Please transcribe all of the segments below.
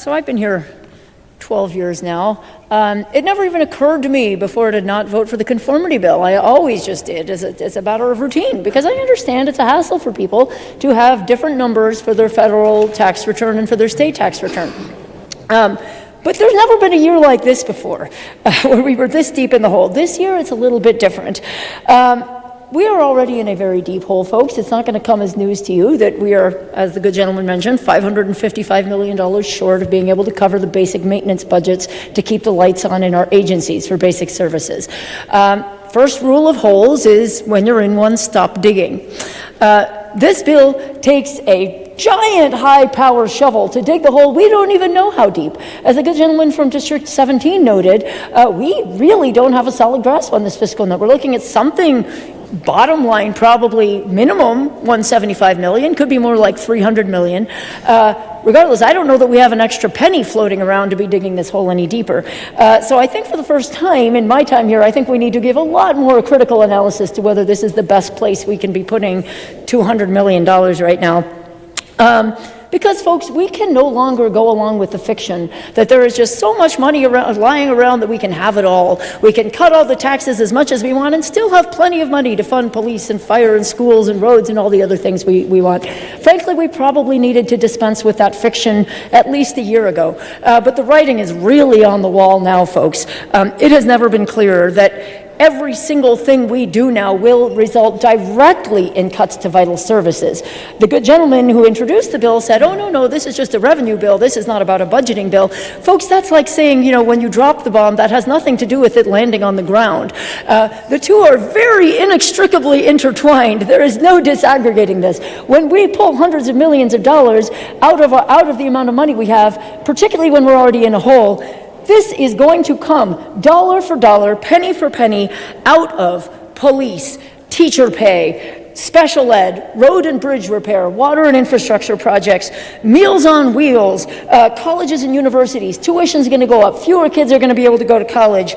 So I've been here 12 years now. It never even occurred to me before to not vote for the conformity bill. I always just did as a matter of routine, because I understand it's a hassle for people to have different numbers for their federal tax return and for their state tax return. But there's never been a year like this before, where we were this deep in the hole. This year, it's a little bit different. We are already in a very deep hole, folks. It's not going to come as news to you that we are, as the good gentleman mentioned, $555 million short of being able to cover the basic maintenance budgets to keep the lights on in our agencies for basic services. First rule of holes is when you're in one, stop digging. This bill takes a giant high-power shovel to dig the hole we don't even know how deep. As the good gentleman from District 17 noted, we really don't have a solid grasp on this fiscal note. We're looking at something bottom line, probably minimum 175 million, could be more like 300 million. Regardless, I don't know that we have an extra penny floating around to be digging this hole any deeper. So I think for the first time in my time here, I think we need to give a lot more critical analysis to whether this is the best place we can be putting $200 million right now. Because, folks, we can no longer go along with the fiction that there is just so much money lying around that we can have it all. We can cut all the taxes as much as we want and still have plenty of money to fund police and fire and schools and roads and all the other things we want. Frankly, we probably needed to dispense with that fiction at least a year ago. But the writing is really on the wall now, folks. It has never been clearer that every single thing we do now will result directly in cuts to vital services. The good gentleman who introduced the bill said, oh, no, this is just a revenue bill. This is not about a budgeting bill. Folks, that's like saying, when you drop the bomb, that has nothing to do with it landing on the ground. The two are very inextricably intertwined. There is no disaggregating this. When we pull hundreds of millions of dollars out of the amount of money we have, particularly when we're already in a hole, this is going to come dollar for dollar, penny for penny, out of police, teacher pay, special ed, road and bridge repair, water and infrastructure projects, Meals on Wheels, colleges and universities. Tuition's going to go up. Fewer kids are going to be able to go to college.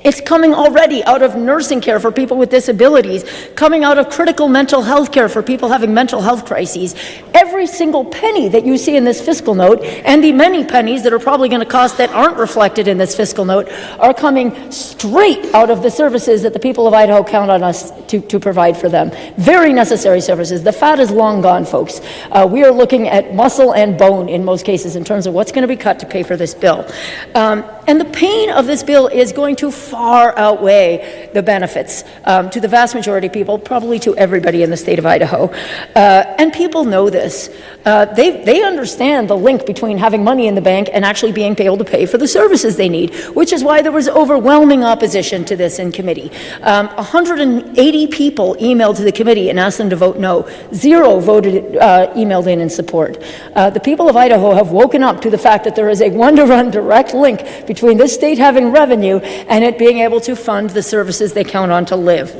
It's coming already out of nursing care for people with disabilities, coming out of critical mental health care for people having mental health crises. Every single penny that you see in this fiscal note, and the many pennies that are probably going to cost that aren't reflected in this fiscal note, are coming straight out of the services that the people of Idaho count on us to provide for them. Very necessary services. The fat is long gone, folks. We are looking at muscle and bone in most cases in terms of what's going to be cut to pay for this bill. And the pain of this bill is going to far outweigh the benefits to the vast majority of people, probably to everybody in the state of Idaho. And people know this. They understand the link between having money in the bank and actually being able to pay for the services they need, which is why there was overwhelming opposition to this in committee. 180 people emailed to the committee and asked them to vote no. 0 emailed in support. The people of Idaho have woken up to the fact that there is a one-to-one direct link between this state having revenue and it being able to fund the services they count on to live.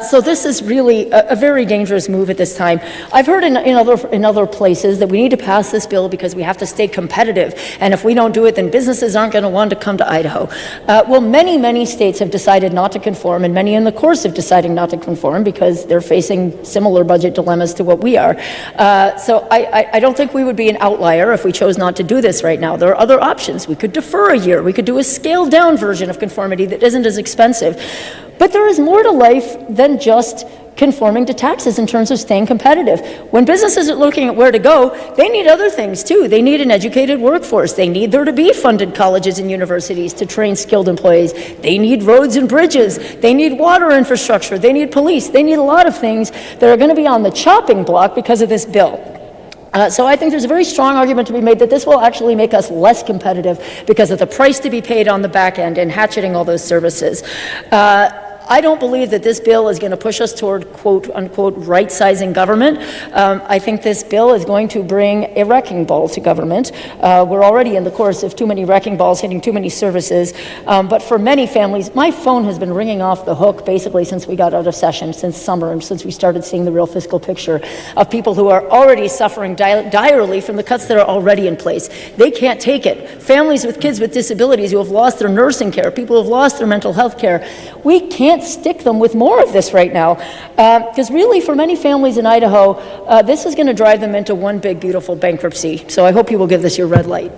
So this is really a very dangerous move at this time. I've heard in other places that we need to pass this bill because we have to stay competitive, and if we don't do it, then businesses aren't going to want to come to Idaho. Well, many states have decided not to conform, and many in the course of deciding not to conform because they're facing similar budget dilemmas to what we are. So I don't think we would be an outlier if we chose not to do this right now. There are other options. We could defer a year. We could do a scaled-down version of conformity that isn't as expensive. But there is more to life than just conforming to taxes in terms of staying competitive. When businesses are looking at where to go, they need other things too. They need an educated workforce. They need there to be funded colleges and universities to train skilled employees. They need roads and bridges. They need water infrastructure. They need police. They need a lot of things that are going to be on the chopping block because of this bill. So I think there's a very strong argument to be made that this will actually make us less competitive because of the price to be paid on the back end and hatcheting all those services. I don't believe that this bill is going to push us toward quote unquote right-sizing government. I think this bill is going to bring a wrecking ball to government. We're already in the course of too many wrecking balls hitting too many services. But for many families, my phone has been ringing off the hook basically since we got out of session, since summer, and since we started seeing the real fiscal picture of people who are already suffering direly from the cuts that are already in place. They can't take it. Families with kids with disabilities who have lost their nursing care, people who have lost their mental health care. We can't can't stick them with more of this right now. Because really, for many families in Idaho, this is going to drive them into one big, beautiful bankruptcy. So I hope you will give this your red light.